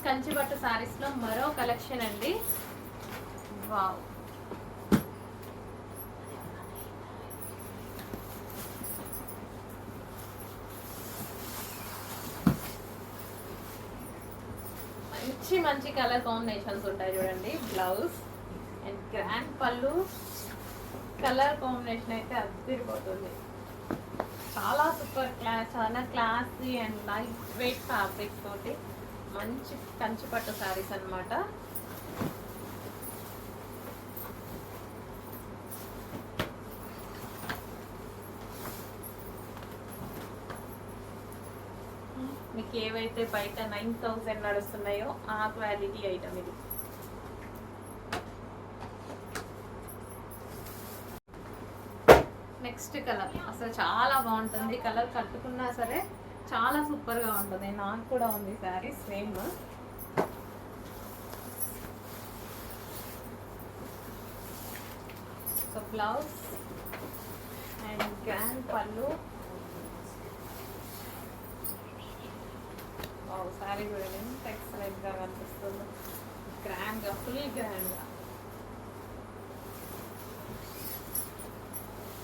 కంచిపట్టు సారీస్ లో మరో కలెక్షన్ అండి. వావ్, మంచి మంచి కలర్ కాంబినేషన్స్ ఉంటాయి చూడండి. బ్లౌజ్ అండ్ గ్రాండ్ పళ్ళు, కలర్ కాంబినేషన్ అయితే అదిరిపోతుంది. చాలా సూపర్ క్లాస్, చాలా classy and light weight fabric తోటి మంచి కంచిపట్టు శారీస్ అన్నమాట. మీకు ఏవైతే బయట 9,000 నడుస్తున్నాయో ఆ క్వాలిటీ ఐటమ్ ఇది. నెక్స్ట్ కలర్ అసలు చాలా బాగుంటుంది. కలర్ కట్టుకున్నా సరే చాలా సూపర్గా ఉంటుంది. నాకు కూడా ఉంది sari same. So blouse and grand పళ్ళు. శారీ కూడా ఎంత ఎక్సలెంట్గా కనిపిస్తుంది. గ్రాండ్గా, ఫుల్ గ్రాండ్గా.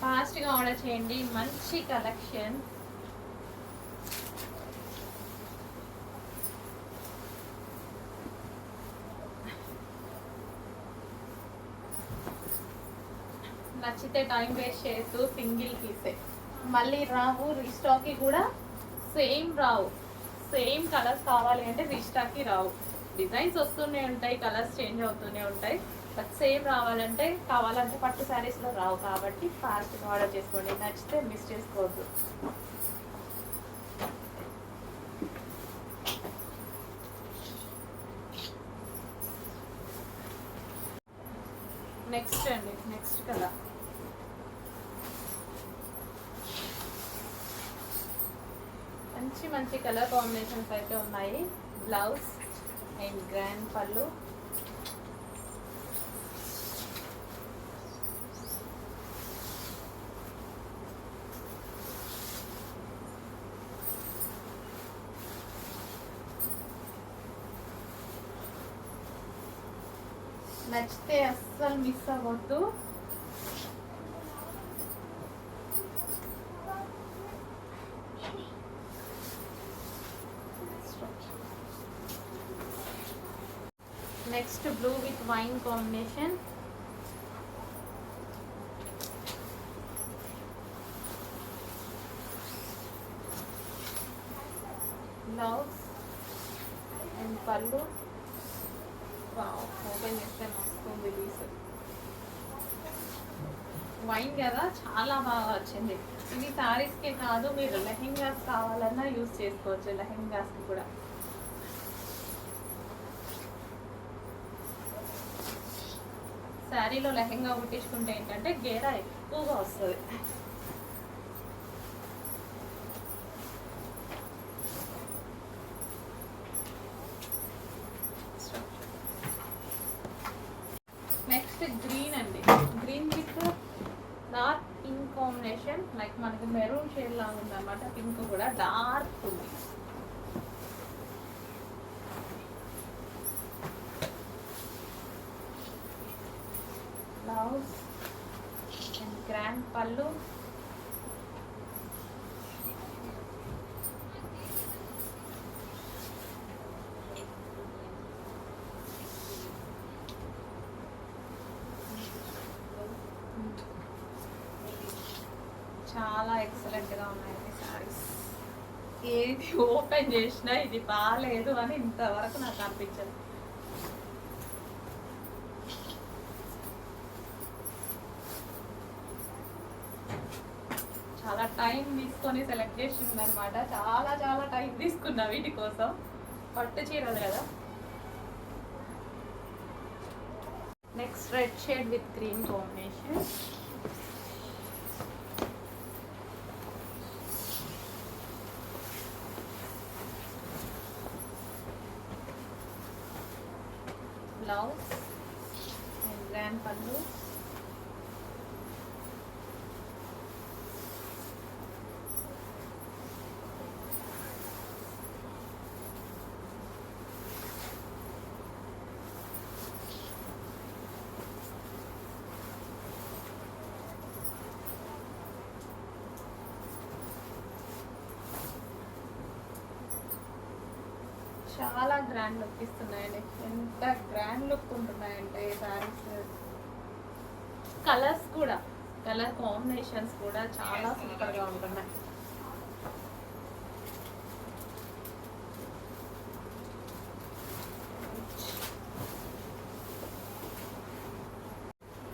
ఫాస్ట్గా ఆర్డర్ చేయండి. మంచి కలెక్షన్. నచ్చితే టైం వేస్ట్ చేస్తూ సింగిల్ పీసే మళ్ళీ రావు. రీస్టాక్కి కూడా సేమ్ రావు. సేమ్ కలర్స్ కావాలి అంటే రీస్టాక్కి రావు. డిజైన్స్ వస్తూనే ఉంటాయి, కలర్స్ చేంజ్ అవుతూనే ఉంటాయి. బట్ సేమ్ కావాలంటే పట్టు శారీస్లో రావు. కాబట్టి ఫాస్ట్గా ఆర్డర్ చేసుకోండి. నచ్చితే మిస్ చేసుకోవద్దు. నెక్స్ట్ అండి, నెక్స్ట్ కలర్ మంచి మంచి కలర్ కాంబినేషన్స్ అయితే ఉన్నాయి. బ్లౌజ్ అండ్ గ్రాండ్ పళ్ళు. నచ్చితే అస్సలు మిస్ అవ్వద్దు. Next blue with wine combination. Blouse and పళ్ళు. ఓపెన్ చేస్తే మస్తు రిలీజ్. వైన్ కదా, చాలా బాగా వచ్చింది. ఇది శారీస్కే కాదు, మీరు లెహెంగాస్ కావాలన్నా యూజ్ చేసుకోవచ్చు. లెహెంగాస్కి కూడా శారీలో లెహెంగా కుట్టించుకుంటే ఏంటంటే గేరా ఎక్కువగా వస్తుంది. నెక్స్ట్ గ్రీన్ అండి. Green with dark pink combination. Like మనకి మెరూన్ షేడ్ లాగా ఉంది అనమాట. పింక్ కూడా డార్క్ ఉంది. బ్లౌజ్ అండ్ గ్రాండ్ పళ్ళు. చాలా ఎక్సలెంట్గా ఉన్నాయండి శారీస్. ఏది ఓపెన్ చేసినా ఇది బాగాలేదు అని ఇంతవరకు నాకు అనిపించదు. చాలా టైం తీసుకొని సెలెక్ట్ చేసింది అనమాట. చాలా చాలా టైం తీసుకున్నా వీటి కోసం. పట్టు చీరలు కదా. Next red shade with green combination. Blouse and grand పళ్ళు. చాలా గ్రాండ్ లుక్ ఇస్తున్నాయండి. ఎంత గ్రాండ్ లుక్ ఉంటున్నాయంటే శారీస్. కలర్స్ కూడా, కలర్ కాంబినేషన్స్ కూడా చాలా సూపర్గా ఉంటున్నాయి.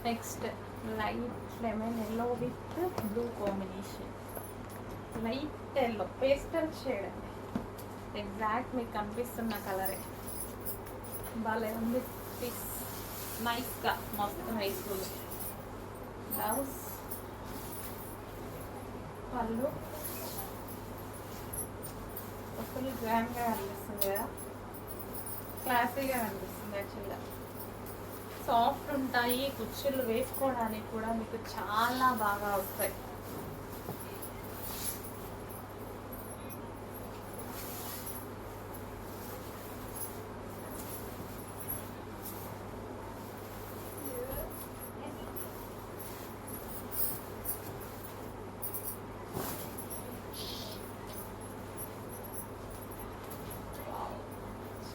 Next light lemon yellow with blue combination. Light yellow pastel shade అండి. ఎగ్జాక్ట్ మీకు కనిపిస్తున్న కలరే. భలే ఉంది పీస్. నైస్గా మస్తు నైస్ ఉంది. బ్లౌజ్, పళ్ళు ఫుల్ గ్రాండ్గా కనిపిస్తుంది కదా, క్లాసీగా కనిపిస్తుంది. యాక్చువల్గా సాఫ్ట్ ఉంటాయి, కుర్చీలు వేసుకోవడానికి కూడా మీకు చాలా బాగా వస్తాయి.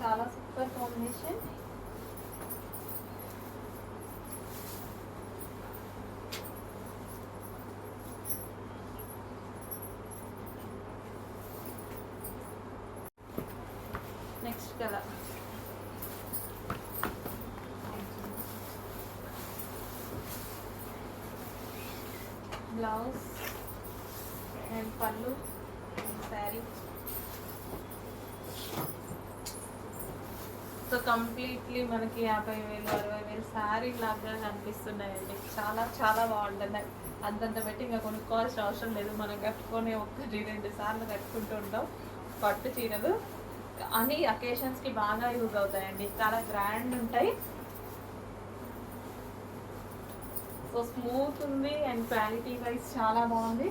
చాలా super combination. Next colour blouse and పళ్ళు శారీ. సో కంప్లీట్లీ మనకి 50,000 60,000 శారీ లాగా కనిపిస్తున్నాయండి. చాలా చాలా బాగుంటున్నాయి. అంతంత పెట్టి ఇంకా కొనుక్కోవాల్సిన అవసరం లేదు. మనం కట్టుకొని 1-2 సార్లు కట్టుకుంటూ ఉంటాం. పట్టు చీరలు అన్ని అకేషన్స్కి బాగా యూజ్ అవుతాయండి. చాలా గ్రాండ్ ఉంటాయి. సో స్మూత్ ఉంది అండ్ క్వాలిటీ వైజ్ చాలా బాగుంది.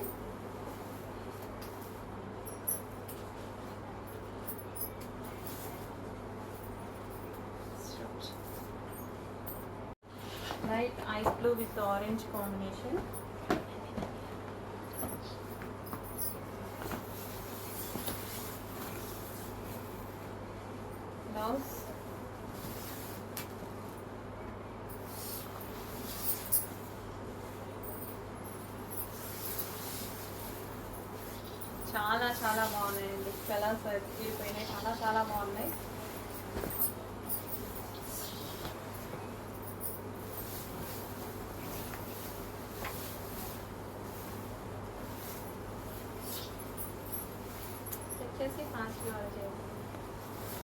Light ice blue with orange combination. Blouse, చాలా చాలా బాగున్నాయండి. కలర్స్ అయిపోయినాయి, చాలా చాలా బాగున్నాయి. వచ్చేసి ఫాస్ట్గా చేయండి.